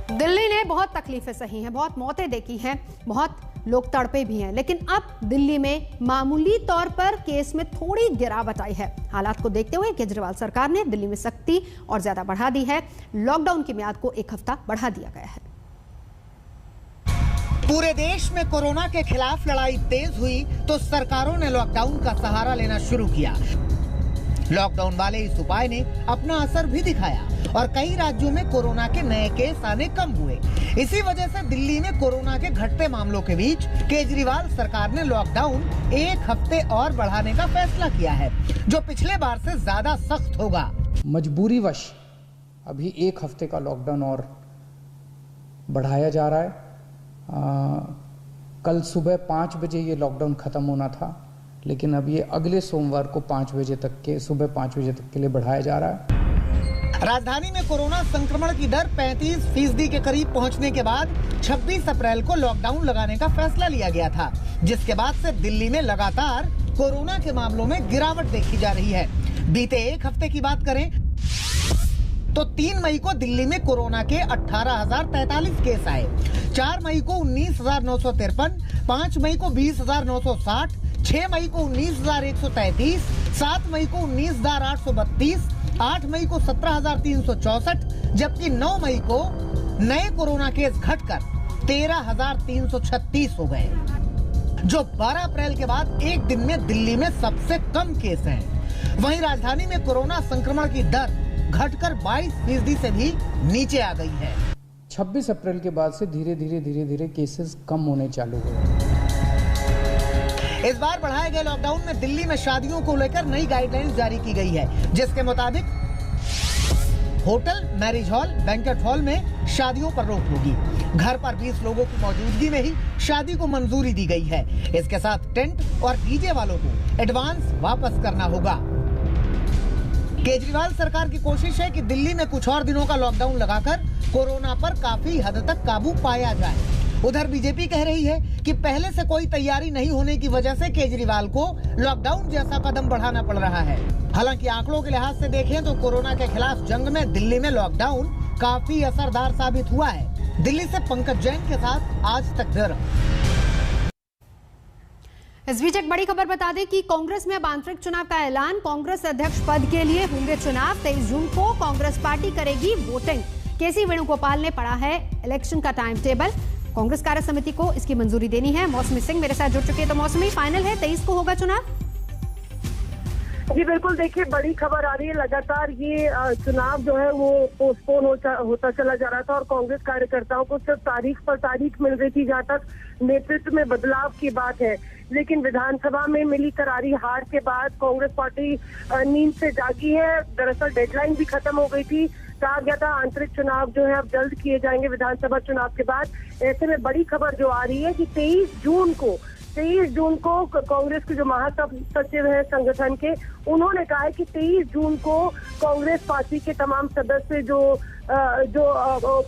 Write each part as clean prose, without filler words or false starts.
दिल्ली ने बहुत तकलीफें सही हैं, बहुत मौतें देखी हैं, बहुत लोग तड़पे भी हैं, लेकिन अब दिल्ली में मामूली तौर पर केस में थोड़ी गिरावट आई है। हालात को देखते हुए केजरीवाल सरकार ने दिल्ली में सख्ती और ज्यादा बढ़ा दी है। लॉकडाउन की मियाद को 1 हफ्ता बढ़ा दिया गया है। पूरे देश में कोरोना के खिलाफ लड़ाई तेज हुई तो सरकारों ने लॉकडाउन का सहारा लेना शुरू किया। लॉकडाउन वाले इस उपाय ने अपना असर भी दिखाया और कई राज्यों में कोरोना के नए केस आने कम हुए। इसी वजह से दिल्ली में कोरोना के घटते मामलों के बीच केजरीवाल सरकार ने लॉकडाउन 1 हफ्ते और बढ़ाने का फैसला किया है, जो पिछले बार से ज्यादा सख्त होगा। मजबूरीवश अभी 1 हफ्ते का लॉकडाउन और बढ़ाया जा रहा है। कल सुबह 5 बजे ये लॉकडाउन खत्म होना था, लेकिन अब ये अगले सोमवार को 5 बजे तक के सुबह 5 बजे तक के लिए बढ़ाया जा रहा है। राजधानी में कोरोना संक्रमण की दर 35% के करीब पहुंचने के बाद 26 अप्रैल को लॉकडाउन लगाने का फैसला लिया गया था, जिसके बाद से दिल्ली में लगातार कोरोना के मामलों में गिरावट देखी जा रही है। बीते 1 हफ्ते की बात करें तो 3 मई को दिल्ली में कोरोना के 18,043 केस आए, 4 मई को 19,953, 5 मई को 20,960, 6 मई को 19,133, 7 मई को 19,832, 8 मई को 17,364, जबकि 9 मई को नए कोरोना केस घटकर 13,336 हो गए, जो 12 अप्रैल के बाद एक दिन में दिल्ली में सबसे कम केस हैं। वहीं राजधानी में कोरोना संक्रमण की दर घटकर 22% से भी नीचे आ गई है। 26 अप्रैल के बाद से धीरे धीरे केसेस कम होने चालू हुए। इस बार बढ़ाए गए लॉकडाउन में दिल्ली में शादियों को लेकर नई गाइडलाइंस जारी की गई है, जिसके मुताबिक hotel, marriage hall, banquet hall में शादियों पर रोक होगी। घर पर 20 लोगों की मौजूदगी में ही शादी को मंजूरी दी गई है। इसके साथ टेंट और डीजे वालों को एडवांस वापस करना होगा। केजरीवाल सरकार की कोशिश है कि दिल्ली में कुछ और दिनों का लॉकडाउन लगाकर कोरोना पर काफी हद तक काबू पाया जाए। उधर बीजेपी कह रही है कि पहले से कोई तैयारी नहीं होने की वजह से केजरीवाल को लॉकडाउन जैसा कदम बढ़ाना पड़ रहा है। हालांकि आंकड़ों के लिहाज से देखें तो कोरोना के खिलाफ जंग में दिल्ली में लॉकडाउन काफी असरदार साबित हुआ है। दिल्ली से पंकज जैन के साथ आज तक ब्यूरो। इस बीच एक बड़ी खबर बता दें कि कांग्रेस में अब आंतरिक चुनाव का ऐलान। कांग्रेस अध्यक्ष पद के लिए होंगे चुनाव। 23 जून को कांग्रेस पार्टी करेगी वोटिंग। केसी वेणुगोपाल ने पढ़ा है इलेक्शन का टाइम टेबल। कांग्रेस कार्य समिति को इसकी मंजूरी देनी है। मौसमी सिंह मेरे साथ जुड़ चुके हैं। तो मौसमी, फाइनल है 23 को होगा चुनाव? जी बिल्कुल, देखिए बड़ी खबर आ रही है। लगातार ये चुनाव जो है वो पोस्टपोन होता चला जा रहा था और कांग्रेस कार्यकर्ताओं को सिर्फ तारीख पर तारीख मिल रही थी, जहाँ तक नेतृत्व में बदलाव की बात है। लेकिन विधानसभा में मिली करारी हार के बाद कांग्रेस पार्टी नींद से जागी है। दरअसल डेडलाइन भी खत्म हो गई थी। कहा गया था आंतरिक चुनाव जो है अब जल्द किए जाएंगे विधानसभा चुनाव के बाद। ऐसे में बड़ी खबर जो आ रही है कि 23 जून को कांग्रेस के जो महासचिव है संगठन के, उन्होंने कहा है कि 23 जून को कांग्रेस पार्टी के तमाम सदस्य जो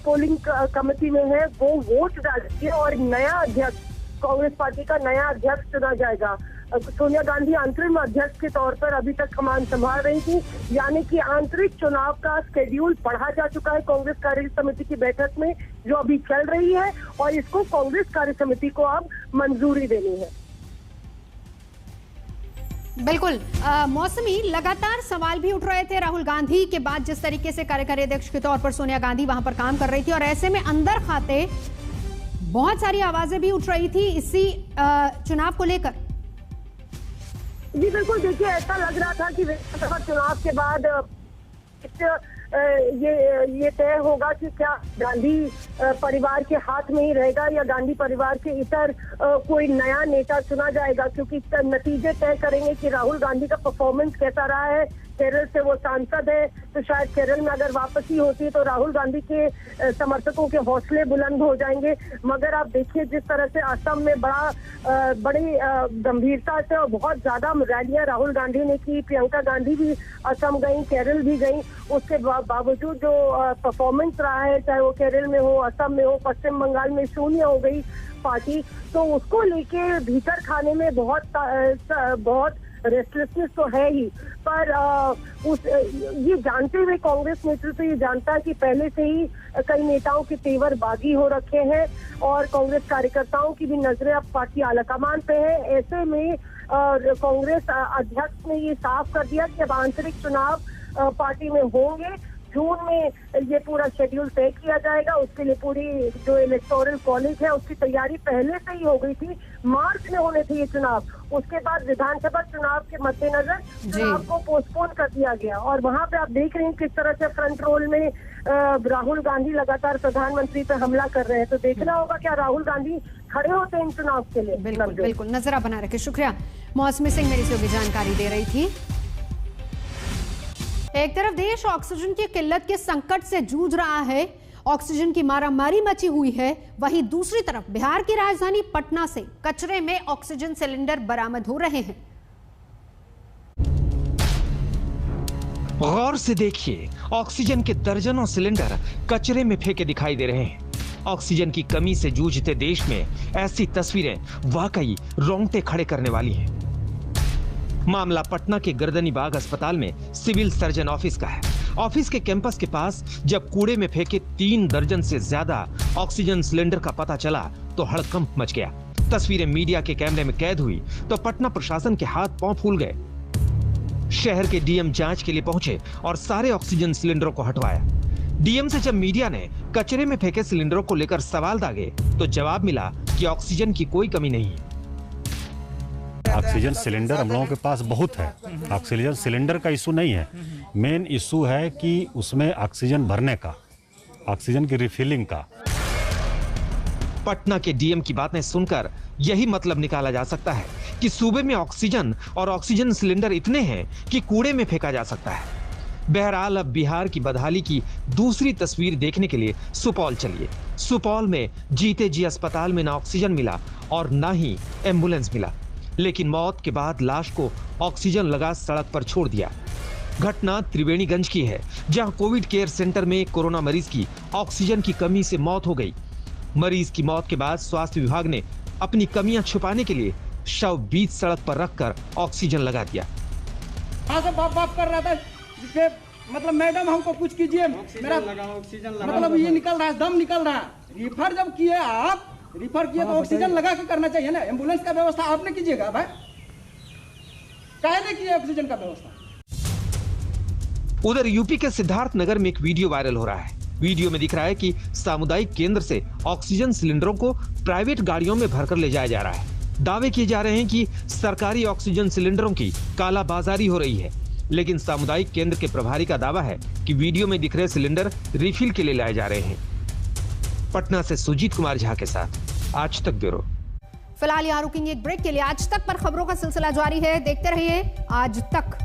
पोलिंग कमेटी में है वो वोट डालेंगे और नया अध्यक्ष, कांग्रेस पार्टी का नया अध्यक्ष चुना जाएगा। सोनिया गांधी अंतरिम अध्यक्ष के तौर पर अभी तक कमान संभाल रही थी, यानी कि आंतरिक चुनाव का शेड्यूल पढ़ा जा चुका है कांग्रेस कार्य समिति की बैठक में, जो अभी चल रही है, और इसको कांग्रेस कार्य समिति को अब मंजूरी देनी है। बिल्कुल। मौसमी, लगातार सवाल भी उठ रहे थे राहुल गांधी के बाद, जिस तरीके से कार्यकारी अध्यक्ष के तौर पर सोनिया गांधी वहां पर काम कर रही थी, और ऐसे में अंदर खाते बहुत सारी आवाजें भी उठ रही थी इसी चुनाव को लेकर। जी बिल्कुल, देखिए ऐसा लग रहा था कि विधानसभा चुनाव के बाद ये तय होगा कि क्या गांधी परिवार के हाथ में ही रहेगा या गांधी परिवार के इतर कोई नया नेता चुना जाएगा, क्योंकि नतीजे तय करेंगे कि राहुल गांधी का परफॉर्मेंस कैसा रहा है। केरल से वो सांसद है, तो शायद केरल में अगर वापसी होती है तो राहुल गांधी के समर्थकों के हौसले बुलंद हो जाएंगे। मगर आप देखिए जिस तरह से असम में बड़ी गंभीरता से और बहुत ज्यादा रैलियां राहुल गांधी ने की, प्रियंका गांधी भी असम गई, केरल भी गई, उसके बावजूद जो परफॉर्मेंस रहा है, चाहे वो केरल में हो, असम में हो, पश्चिम बंगाल में शून्य हो गई पार्टी, तो उसको लेके भीतर खाने में बहुत रेस्टलेसनेस तो है ही, पर ये जानते हुए कांग्रेस नेतृत्व ये जानता है कि पहले से ही कई नेताओं के तेवर बागी हो रखे हैं और कांग्रेस कार्यकर्ताओं की भी नजरें अब पार्टी आलाकमान पे है। ऐसे में कांग्रेस अध्यक्ष ने ये साफ कर दिया कि अब आंतरिक चुनाव पार्टी में होंगे। जून में ये पूरा शेड्यूल तय किया जाएगा। उसके लिए पूरी जो इलेक्टोरल कॉलेज है उसकी तैयारी पहले से ही हो गई थी। मार्च में होने थे ये चुनाव, उसके बाद विधानसभा चुनाव के मद्देनजर चुनाव को पोस्टपोन कर दिया गया। और वहां पे आप देख रहे हैं किस तरह से फ्रंट रोल में राहुल गांधी लगातार प्रधानमंत्री पे हमला कर रहे हैं। तो देखना होगा क्या राहुल गांधी खड़े होते हैं इन चुनाव के लिए। बिल्कुल बिल्कुल, नजर आप बना रखे। शुक्रिया मौसमी सिंह मेरी से जानकारी दे रही थी। एक तरफ देश ऑक्सीजन की किल्लत के संकट से जूझ रहा है, ऑक्सीजन की मारामारी मची हुई है, वहीं दूसरी तरफ बिहार की राजधानी पटना से कचरे में ऑक्सीजन सिलेंडर बरामद हो रहे हैं। गौर से देखिए, ऑक्सीजन के दर्जनों सिलेंडर कचरे में फेंके दिखाई दे रहे हैं। ऑक्सीजन की कमी से जूझते देश में ऐसी तस्वीरें वाकई रोंगटे खड़े करने वाली हैं। मामला पटना के गर्दनी बाग अस्पताल में सिविल सर्जन ऑफिस का है। ऑफिस के कैंपस के पास जब कूड़े में फेंके 3 दर्जन से ज्यादा ऑक्सीजन सिलेंडर का पता चला तो हड़कंप मच गया। तस्वीरें मीडिया के कैमरे में कैद हुई तो पटना प्रशासन के हाथ पांव फूल गए। शहर के डीएम जांच के लिए पहुंचे और सारे ऑक्सीजन सिलेंडरों को हटवाया। डीएम से जब मीडिया ने कचरे में फेंके सिलेंडरों को लेकर सवाल दागे तो जवाब मिला कि ऑक्सीजन की कोई कमी नहीं है। ऑक्सीजन सिलेंडर हम लोगों के पास बहुत है। ऑक्सीजन सिलेंडर का इशू नहीं है, मेन इशू है कि उसमें ऑक्सीजन भरने का, ऑक्सीजन की रिफिलिंग का। पटना के डीएम की बातें सुनकर यही मतलब निकाला जा सकता है कि सूबे में ऑक्सीजन और ऑक्सीजन सिलेंडर इतने हैं कि कूड़े में फेंका जा सकता है। बहरहाल अब बिहार की बदहाली की दूसरी तस्वीर देखने के लिए सुपौल चलिए। सुपौल में जीते जी अस्पताल में ना ऑक्सीजन मिला और ना ही एम्बुलेंस मिला, लेकिन मौत के बाद लाश को ऑक्सीजन लगा सड़क पर छोड़ दिया। घटना त्रिवेणीगंज की है, जहां कोविड केयर सेंटर में कोरोना मरीज की ऑक्सीजन की कमी से मौत हो गई। मरीज की मौत के बाद स्वास्थ्य विभाग ने अपनी कमियां छुपाने के लिए शव बीच सड़क पर रखकर ऑक्सीजन लगा दिया। बाप बाप कर रहा था, जिससे मतलब मैडम हमको कुछ कीजिए, मेरा ऑक्सीजन लगा, मतलब ये निकल रहा है, दम निकल रहा है। रिफर जब किए आप रिफर किए तो ऑक्सीजन लगा के करना चाहिए ना। एम्बुलेंस का व्यवस्था आपने कीजिएगा भाई, काहे किए ऑक्सीजन का व्यवस्था। उधर यूपी के सिद्धार्थ नगर में एक वीडियो वायरल हो रहा है। वीडियो में दिख रहा है कि सामुदायिक केंद्र से ऑक्सीजन सिलेंडरों को प्राइवेट गाड़ियों में भरकर ले जाया जा रहा है। दावे किए जा रहे हैं कि सरकारी ऑक्सीजन सिलेंडरों की कालाबाजारी हो रही है, लेकिन सामुदायिक केंद्र के प्रभारी का दावा है कि वीडियो में दिख रहे सिलेंडर रिफिल के लिए लाए जा रहे हैं। पटना से सुजीत कुमार झा के साथ आज तक ब्यूरो। फिलहाल यहाँ रुकेंगे एक ब्रेक के लिए। आज तक पर खबरों का सिलसिला जारी है, देखते रहिए आज तक।